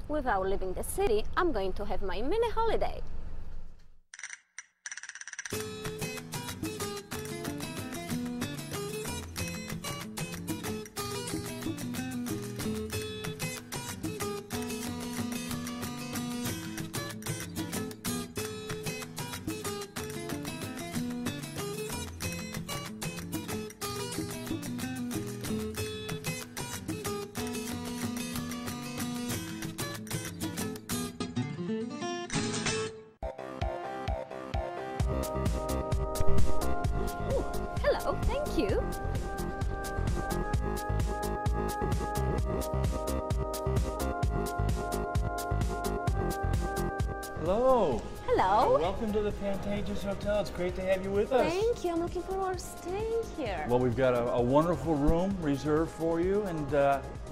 Without leaving the city, I'm going to have my mini holiday. Ooh, hello, thank you. Hello. Hello. Welcome to the Pantages Hotel. It's great to have you with us. Thank you. I'm looking forward to staying here. Well, we've got a wonderful room reserved for you, and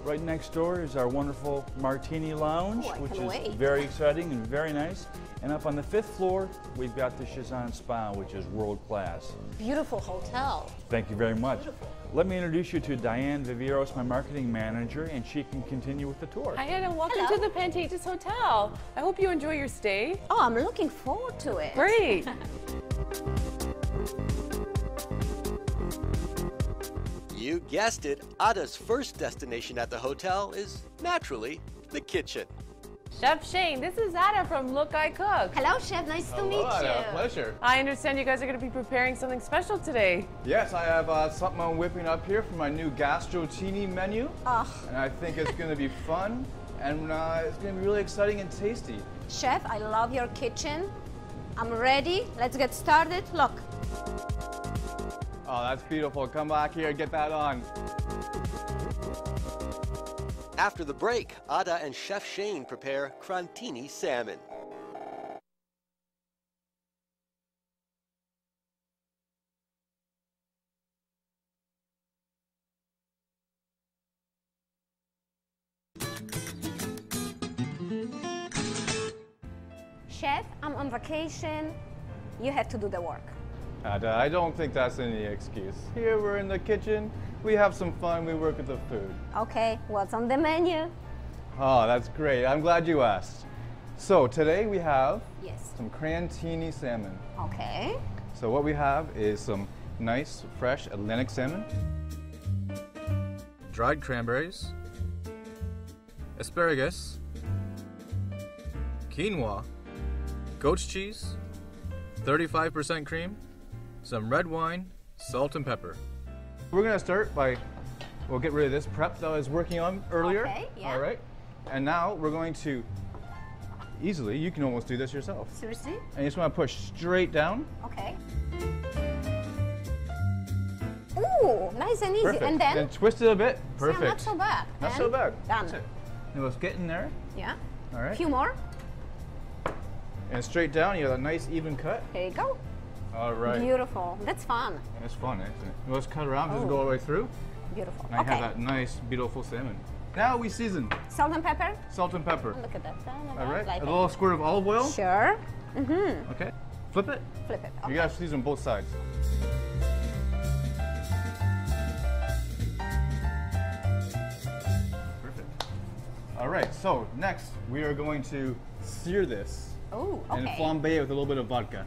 right next door is our wonderful Martini Lounge, Oh, I which can is wait. very exciting and very nice. And up on the 5th floor, we've got the Shazan Spa, which is world class. Beautiful hotel. Thank you very much. Beautiful. Let me introduce you to Diane Viveros, my marketing manager, and she can continue with the tour. Hi, Anna. Welcome Hello. to the Pantages Hotel. I hope you enjoy your stay. Oh, I'm looking forward to it. Great. You guessed it, Ada's first destination at the hotel is, naturally, the kitchen. Chef Shane, this is Ada from Look I Cook. Hello, Chef. Nice to meet you. Pleasure. I understand you guys are going to be preparing something special today. Yes, I have something I'm whipping up here for my new gastrotini menu. Oh, And I think it's going to be fun, and it's going to be really exciting and tasty. Chef, I love your kitchen. I'm ready. Let's get started. Look. Oh, that's beautiful. Come back here and get that on. After the break, Ada and Chef Shane prepare crantini salmon. Chef, I'm on vacation. You have to do the work. And I don't think that's any excuse. Here we're in the kitchen. We have some fun. We work with the food. Okay, what's on the menu? Oh, that's great. I'm glad you asked. So today we have Yes. some crantini salmon. Okay. So what we have is some nice, fresh Atlantic salmon, dried cranberries, asparagus, quinoa, goat's cheese, 35% cream, some red wine, salt and pepper. We're gonna start by, we'll get rid of this prep that I was working on earlier. Okay, yeah. All right. And now we're going to, easily, you can almost do this yourself. Seriously? And you just wanna push straight down. Okay. Ooh, nice and easy. Perfect. And then? And twist it a bit. Yeah, Perfect. not so bad. Not And so bad. Done. That's it. Now let's get in there. Yeah. All right. Few more. And straight down, you have a nice even cut. Here you go. All right. Beautiful. That's fun. And it's fun, isn't it? Let's cut around, just Oh. go all the way through. Beautiful. Now you Okay. have that nice, beautiful salmon. Now we season. Salt and pepper. Salt and pepper. Look at that. All right. Like A little squirt of olive oil. Sure. Mm-hmm. Okay. Flip it. Flip it. You Okay. gotta season both sides. Perfect. All right. So next we are going to sear this Oh, and okay. flambe it with a little bit of vodka.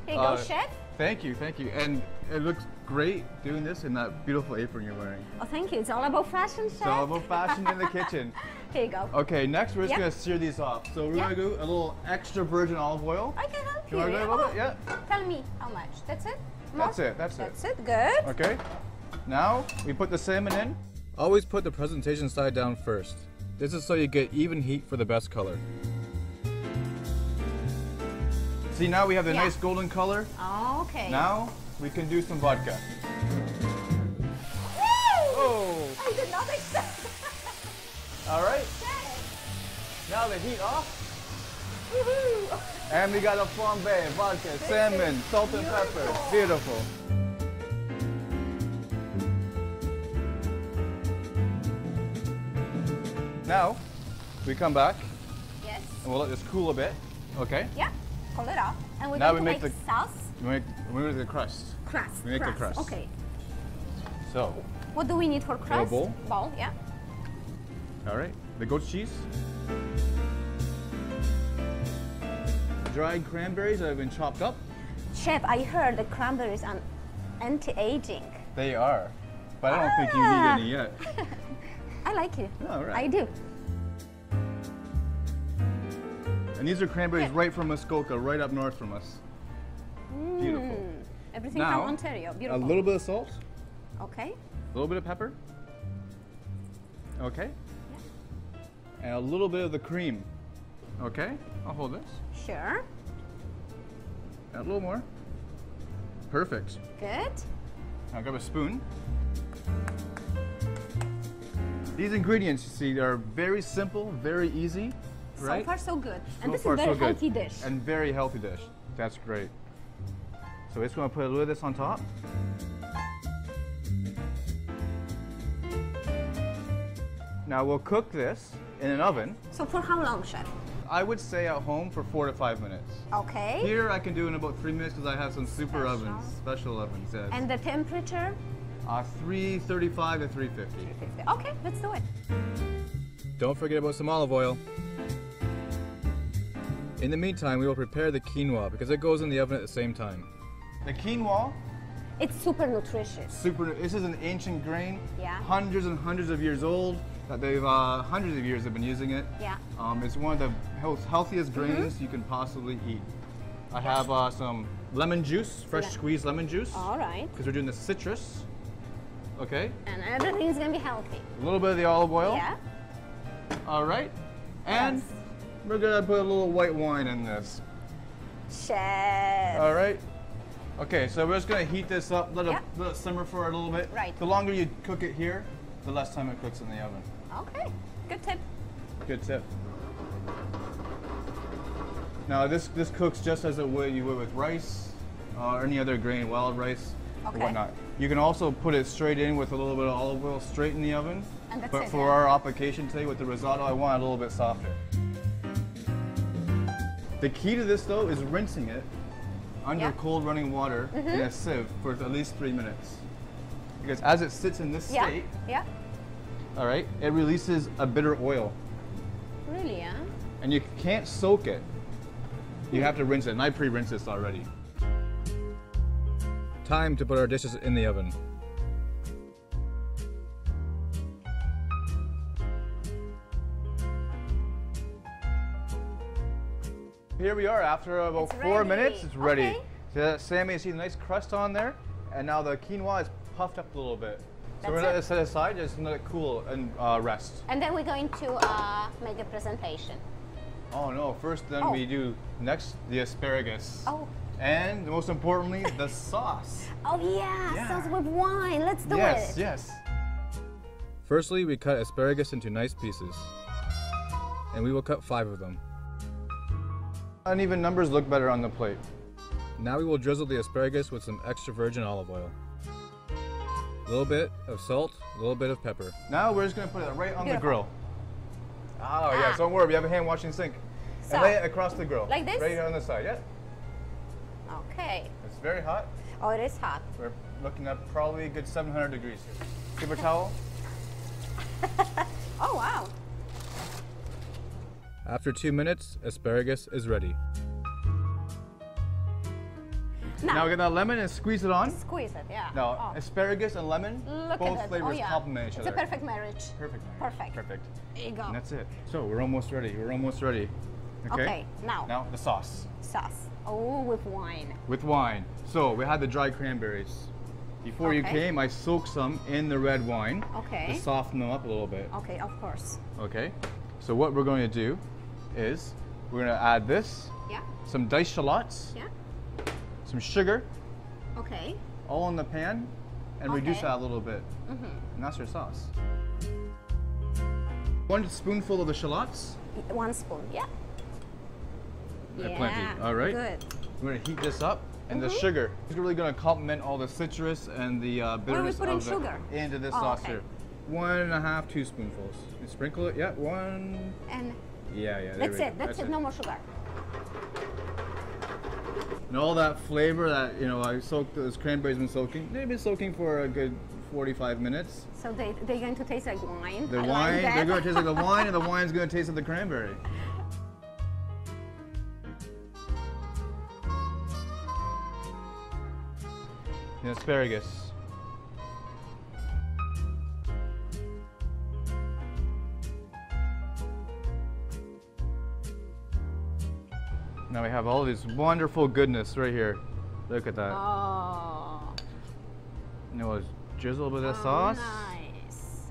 Here you go, Uh, chef. Thank you, thank you. And it looks great doing this in that beautiful apron you're wearing. Oh, thank you. It's all about fashion, chef. It's all about fashion in the kitchen. Here you go. Okay, next we're just Yeah. gonna sear these off. So we're Yeah. gonna do a little extra virgin olive oil. I can help You you. wanna do a little bit? Yeah. Tell me how much. That's it? More? That's it, that's it. That's it. Good. Okay. Now we put the salmon in. Always put the presentation side down first. This is so you get even heat for the best color. See, now we have the Yeah. nice golden color. Okay. Now we can do some vodka. Woo! Oh! I did not expect All right. that. Now the heat off. Woohoo! And we got a flambe, vodka, salmon, salt and pepper. Beautiful. Now, we come back Yes. and we'll let this cool a bit. Okay? Yeah. Hold it off. And we're Now going we to make make sauce. We make the crust. Crust. We make the crust. Okay. So, What do we need for crust? bowl? Bowl, yeah. all right. the goat's cheese. Dried cranberries that have been chopped up. Chef, I heard the cranberries are anti-aging. They are, but I don't think you need any yet. I like it. All right. I do. And these are cranberries right from Muskoka, right up north from us. Beautiful. Everything Now, from Ontario. a Beautiful. little bit of salt, Okay. a little bit of pepper. Okay. Yeah. And a little bit of the cream. Okay, I'll hold this. Sure. Add a little more. Perfect. Good. Now grab a spoon. These ingredients, you see, are very simple, very easy, right? So far, so good. And So this far, is a very so good. healthy dish. And very healthy dish. That's great. So we're just going to put a little of this on top. Now we'll cook this in an oven. So for how long, chef? I would say at home for 4 to 5 minutes. Okay. Here I can do in about 3 minutes because I have some super Special. ovens, special ovens. Yes. And the temperature? 335 to 350. 350. Okay, let's do it. Don't forget about some olive oil. In the meantime, we will prepare the quinoa because it goes in the oven at the same time. The quinoa, It's super nutritious. this is an ancient grain, Yeah. hundreds and hundreds of years old, that they've, hundreds of years they've been using it. Yeah. It's one of the healthiest grains you can possibly eat. I have some lemon juice, fresh Yeah. squeezed lemon juice, All right. because we're doing the citrus. Okay, And everything's gonna be healthy. a little bit of the olive oil. Yeah. All right, and Yes. we're gonna put a little white wine in this. Chef. All right. Okay, so we're just gonna heat this up, let Yeah. it simmer for a little bit. Right. The longer you cook it here, the less time it cooks in the oven. Okay. Good tip. Good tip. Now this cooks just as it would you would with rice or any other grain, wild rice Okay. or whatnot. You can also put it straight in with a little bit of olive oil straight in the oven. And that's but it, for yeah. our application today with the risotto, I want it a little bit softer. The key to this though is rinsing it under Yeah. cold running water in a sieve for at least 3 minutes. Because as it sits in this Yeah. state, Yeah. all right, it releases a bitter oil. Really, huh? And you can't soak it. You have to rinse it, and I pre-rinsed this already. Time to put our dishes in the oven. Here we are after about It's 4 ready. minutes, it's ready. Okay. See that, Sammy, you see the nice crust on there? And now the quinoa is puffed up a little bit. So we're That's gonna it. set it aside, just let it cool and rest. And then we're going to make a presentation. Oh no, first then Oh. we do next the asparagus. Oh. And most importantly, the sauce. Oh yeah, Yeah. sauce with wine. Let's do Yes, it. yes. Firstly, we cut asparagus into nice pieces. And we will cut 5 of them. Uneven numbers look better on the plate. Now we will drizzle the asparagus with some extra virgin olive oil. A little bit of salt, a little bit of pepper. Now we're just gonna put it right on the Beautiful. grill. Oh yes, don't worry, we have a hand washing sink. So, And lay it across the grill. like this? Right here on the side, yeah. Okay. It's very hot. Oh, it is hot. We're looking at probably a good 700 degrees here. Paper towel. Oh wow. After 2 minutes, asparagus is ready. Now get that lemon and squeeze it on. Squeeze it, yeah. Now, Oh. asparagus and lemon, Look both at that. flavors Oh, yeah. complement each It's other. a perfect marriage. Perfect. Perfect. Perfect. There you go. And that's it. So we're almost ready. We're almost ready. Okay, now. Now the sauce Sauce. Oh, with wine. with wine. So we had the dried cranberries. Before you Okay. came, I soaked some in the red wine Okay. to soften them up a little bit. Okay, of course. Okay. So what we're going to do is we're going to add this, Yeah. some diced shallots, Yeah. some sugar, Okay. all in the pan, and reduce Okay. that a little bit. And that's your sauce. 1 spoonful of the shallots. 1 spoon. Yeah. Yeah, plenty. All right. Good. We're gonna heat this up, and the sugar is really gonna complement all the citrus and the bitterness putting of it sugar? into this Oh, sauce okay. here. 1.5, 2 spoonfuls. You sprinkle it. Yeah, 1. And Yeah. There that's we it. go. That's it. No more sugar. And all that flavor that, you know, I soaked, those cranberries been soaking, they've been soaking for a good 45 minutes. So they're going to taste like wine. The I wine, like that. they're going to taste like the wine, and the wine's going to taste like the cranberry. The asparagus. Now we have all this wonderful goodness right here. Look at that. Oh. And we'll drizzle a bit of sauce. Nice.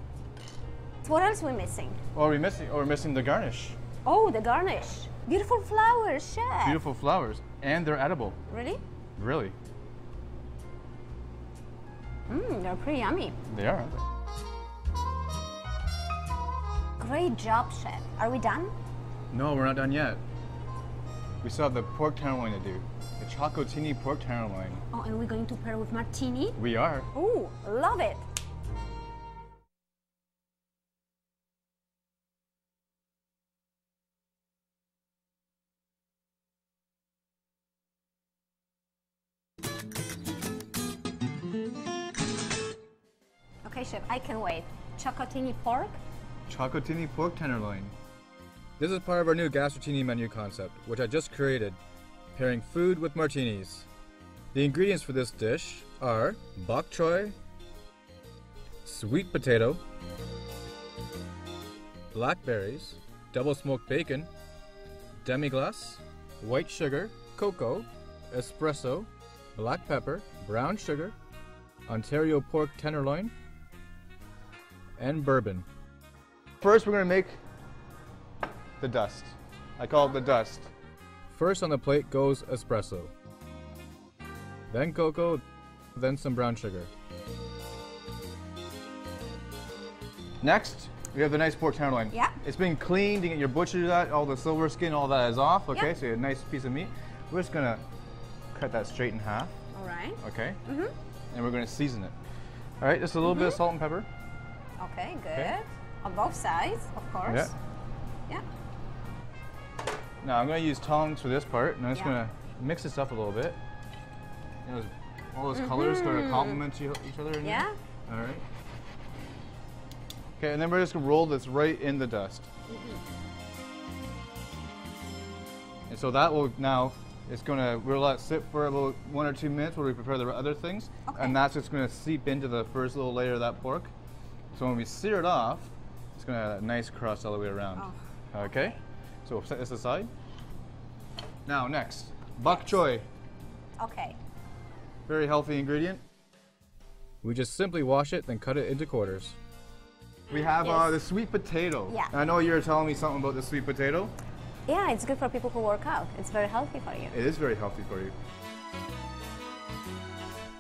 What else are we missing? Oh, we're missing the garnish. Oh, the garnish. Beautiful flowers, chef. Beautiful flowers, and they're edible. Really? Really, They're pretty yummy. they are. Aren't they? Great job, chef. Are we done? No, we're not done yet. We still have the pork tenderloin to do. The chocotini pork tenderloin. Oh, and we're going to pair with martini? We are. Oh, love it. Okay, chef, I can wait. Chocotini pork? Chocotini pork tenderloin. This is part of our new gastrotini menu concept, which I just created, pairing food with martinis. The ingredients for this dish are bok choy, sweet potato, blackberries, double smoked bacon, demi-glace, white sugar, cocoa, espresso, black pepper, brown sugar, Ontario pork tenderloin, and bourbon. First, we're going to make the dust. I call it the dust. First on the plate goes espresso, then cocoa, then some brown sugar. Next, we have the nice pork tenderloin. Yeah. It's been cleaned, you get your butcher to that, all the silver skin, all that is off, okay? Yeah. So you have a nice piece of meat. We're just gonna cut that straight in half, All right. okay? And we're gonna season it. All right, just a little bit of salt and pepper. Okay, good. Okay. On both sides, of course. Yeah. Yeah. Now I'm gonna use tongs for this part, and I'm just Yeah. gonna mix this up a little bit. You know, all those colors sort of complement each other in Yeah. here. All right. Okay, and then we're just gonna roll this right in the dust. And so that will now, we'll let it sit for about 1 or 2 minutes while we prepare the other things. Okay. And that's just gonna seep into the first little layer of that pork. So when we sear it off, it's gonna have a nice crust all the way around. Oh. Okay? So we'll set this aside. Now next, bok choy. Okay. Very healthy ingredient. We just simply wash it, then cut it into quarters. We have Yes. the sweet potato. Yeah. I know you were telling me something about the sweet potato. Yeah, it's good for people who work out. It's very healthy for you. It is very healthy for you.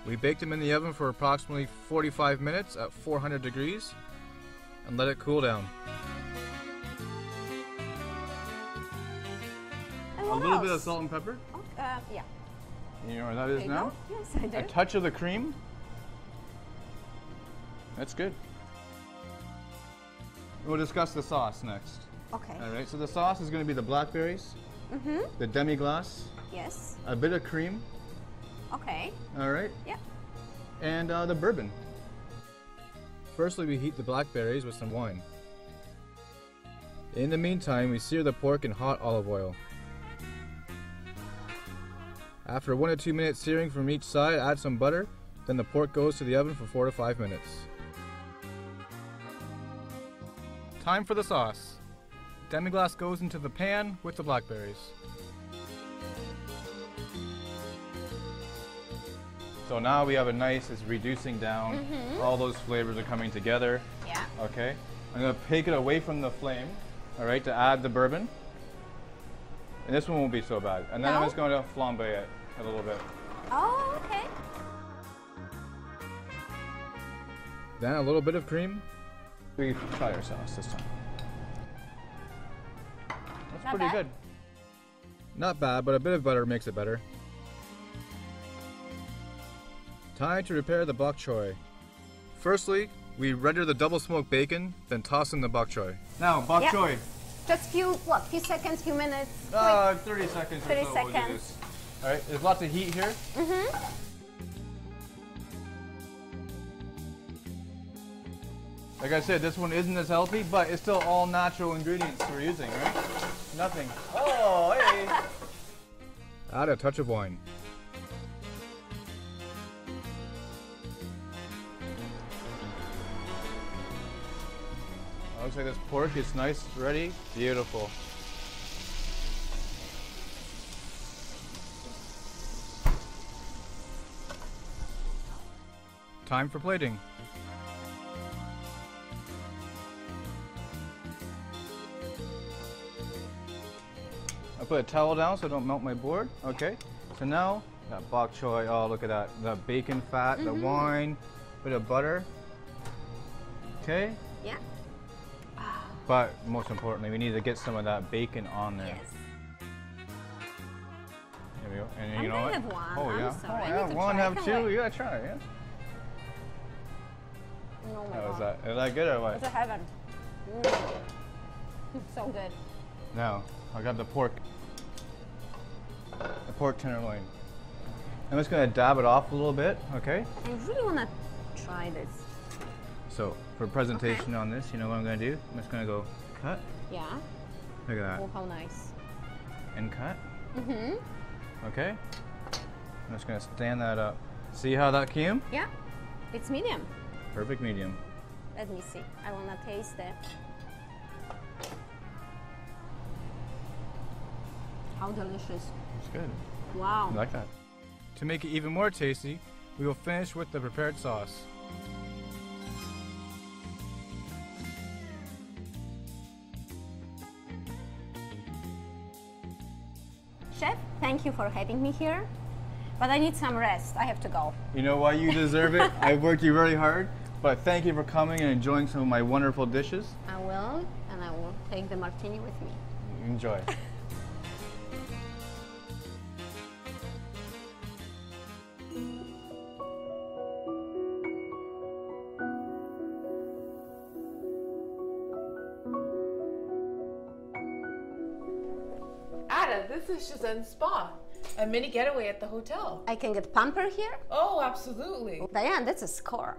We baked them in the oven for approximately 45 minutes at 400 degrees and let it cool down. And A what little bit of else? salt and pepper. Oh, yeah. You know where that is There you now? go. Yes, I do. A touch of the cream. That's good. We'll discuss the sauce next. Okay. All right, so the sauce is going to be the blackberries, the demi-glace, Yes. a bit of cream, Okay. all right, Yeah. and the bourbon. Firstly, we heat the blackberries with some wine. In the meantime, we sear the pork in hot olive oil. After 1 to 2 minutes searing from each side, add some butter, then the pork goes to the oven for 4 to 5 minutes. Time for the sauce. Demi-glace goes into the pan with the blackberries. So now we have a nice, it's reducing down. All those flavors are coming together. Yeah. Okay. I'm going to take it away from the flame, all right, to add the bourbon. And this one won't be so bad. And then I'm No? just going to flambe it a little bit. Oh, okay. Then a little bit of cream. We try our sauce this time. That's Not pretty bad. good. Not bad, but a bit of butter makes it better. Time to prepare the bok choy. Firstly, we render the double smoked bacon, then toss in the bok choy. Now, bok Yeah. choy. Just few seconds, few minutes. 30 seconds or 30 so we'll do seconds. this. All right, there's lots of heat here. Mm-hmm. Like I said, this one isn't as healthy, but it's still all natural ingredients we're using, right? Nothing. Oh, hey! Add a touch of wine. Looks like this pork is nice, ready, beautiful. Time for plating. I put a towel down so I don't melt my board. Okay, so now that bok choy, oh look at that, the bacon fat, the wine, bit of butter. Okay. Yeah. But most importantly, we need to get some of that bacon on there. Yes. There we go. And I'm you know gonna what? have one. Oh I'm yeah. sorry. Oh, I yeah. need to One, try. have Can't two. wait. You gotta try it. Yeah. Oh my How was God. that? Is that good or what? It's a heaven. So good. Now I got the pork tenderloin. I'm just gonna dab it off a little bit. Okay. I really wanna try this. So for presentation on this, you know what I'm gonna do? I'm just gonna go cut. Yeah. Look at that. Oh, how nice. And cut. Mm-hmm. Okay. I'm just gonna stand that up. See how that came? Yeah. It's medium. Perfect medium. Let me see. I wanna taste it. How delicious. It's good. Wow. I like that. To make it even more tasty, we will finish with the prepared sauce. Chef, thank you for having me here. But I need some rest. I have to go. You know why you deserve it? I've worked you really hard, but thank you for coming and enjoying some of my wonderful dishes. I will, and I will take the martini with me. Enjoy. Ada, this is Shazan Spa, a mini getaway at the hotel. I can get pamper here? Oh, absolutely. Diane, that's a score.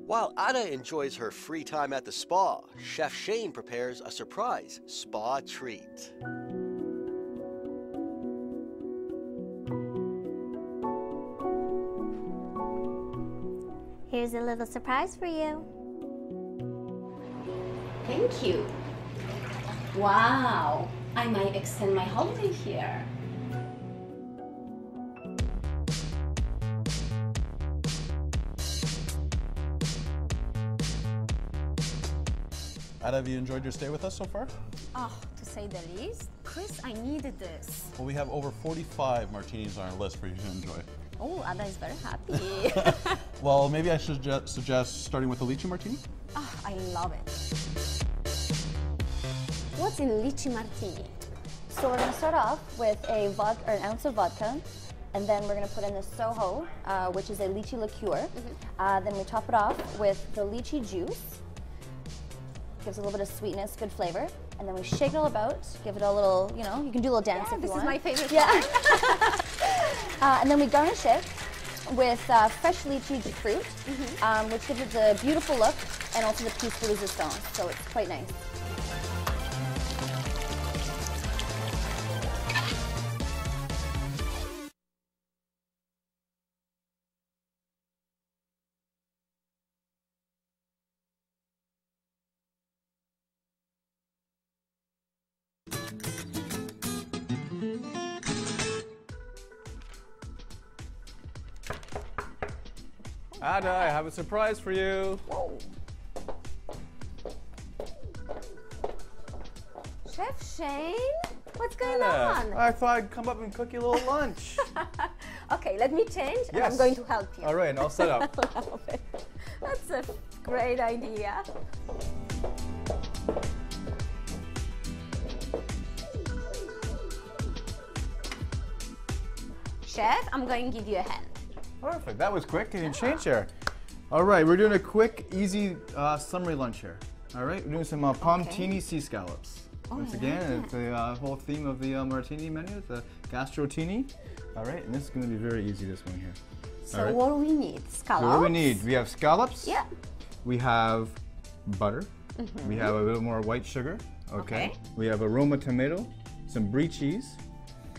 While Ada enjoys her free time at the spa, Chef Shane prepares a surprise spa treat. Here's a little surprise for you. Thank you. Wow, I might extend my holiday here. Ada, have you enjoyed your stay with us so far? Oh, to say the least. Chris, I needed this. Well, we have over 45 martinis on our list for you to enjoy. Oh, Ada is very happy. Well, maybe I should suggest starting with the lychee martini. Oh, I love it. What's in lychee martini? So we're going to start off with an ounce of vodka, and then we're going to put in the Soho, which is a lychee liqueur. Then we top it off with the lychee juice. Gives a little bit of sweetness, good flavor. And then we shake it all about, give it a little, you know, you can do a little dance if you want. This is my favorite And then we garnish it with fresh lychee fruit, which gives it the beautiful look and also the peaceful resistance. So it's quite nice. Ada, I have a surprise for you. Whoa. Chef Shane, what's going on? I thought I'd come up and cook you a little lunch. Okay, let me change and Yes. I'm going to help you. All right, and I'll set up. I love it. That's a great idea. Chef, I'm going to give you a hand. Perfect. That was quick. Can you change there? All right, we're doing a quick, easy summary lunch here. All right, we're doing some palmtini sea scallops. Once again, it's the whole theme of the martini menu, the gastrotini. All right, and this is going to be very easy, this one here. So right. what do we need? Scallops? So what do we need? We have scallops. Yeah. We have butter. We have a little more white sugar. Okay. We have aroma tomato, some brie cheese,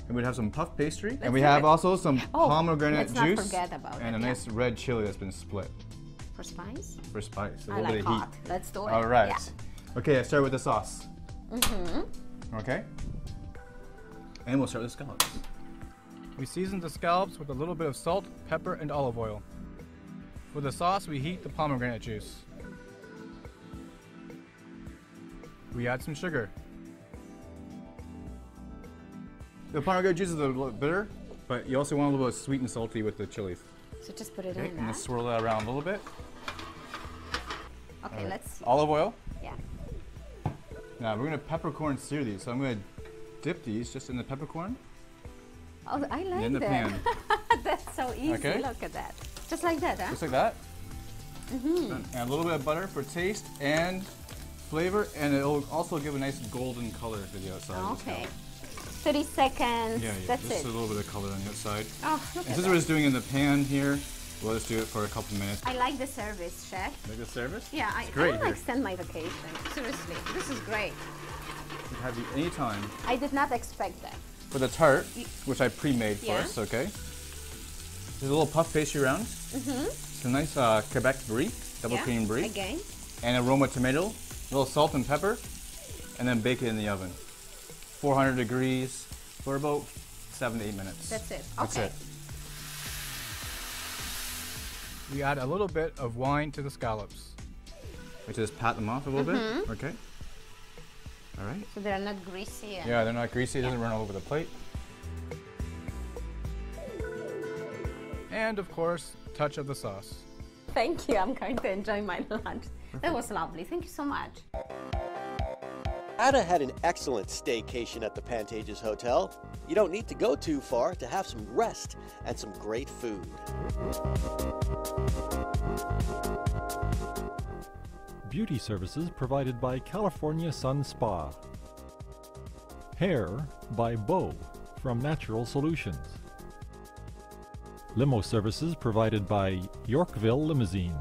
and we have some puff pastry. And we have also some pomegranate let's juice not forget about and it, a nice red chili that's been split. For spice? For spice, a I little like bit of hot. heat. Let's do it. All right. Yeah. Okay, I start with the sauce. Okay. And we'll start with the scallops. We season the scallops with a little bit of salt, pepper, and olive oil. For the sauce, we heat the pomegranate juice. We add some sugar. The pomegranate juice is a little bitter, but you also want a little bit of sweet and salty with the chilies. So just put it Okay, in and that. just swirl that around a little bit. Okay, let's see. Olive oil. Yeah. Now we're gonna peppercorn sear these, so I'm gonna dip these just in the peppercorn Oh, I like in the that. pan. That's so easy. Okay. Look at that. Just like that, huh? Just like that. And a little bit of butter for taste and flavor, and it'll also give a nice golden color to the outside. of the Okay. scallop. 30 seconds. Yeah, That's just it. a little bit of color on the outside. Oh, look And at since that. we're just doing it in the pan here, we'll just do it for a couple minutes. I like the service, chef. Like the service? Yeah, I great want to here. extend my vacation. Seriously, this is great. You can have these anytime. I did not expect that. For the tart, which I pre-made Yeah. for us, okay? There's a little puff pastry round. Some nice Quebec brie, double Yeah, cream brie. Again. And aroma tomato, a little salt and pepper, and then bake it in the oven. 400 degrees for about 7 to 8 minutes. That's it. That's Okay. it. We add a little bit of wine to the scallops. We just pat them off a little bit. Okay. All right. So they're not greasy. And Yeah, they're not greasy. It doesn't run all over the plate. And of course, touch of the sauce. Thank you. I'm going to enjoy my lunch. That was lovely. Thank you so much. Ada had an excellent staycation at the Pantages Hotel. You don't need to go too far to have some rest and some great food. Beauty services provided by California Sun Spa. Hair by Beau from Natural Solutions. Limo services provided by Yorkville Limousine.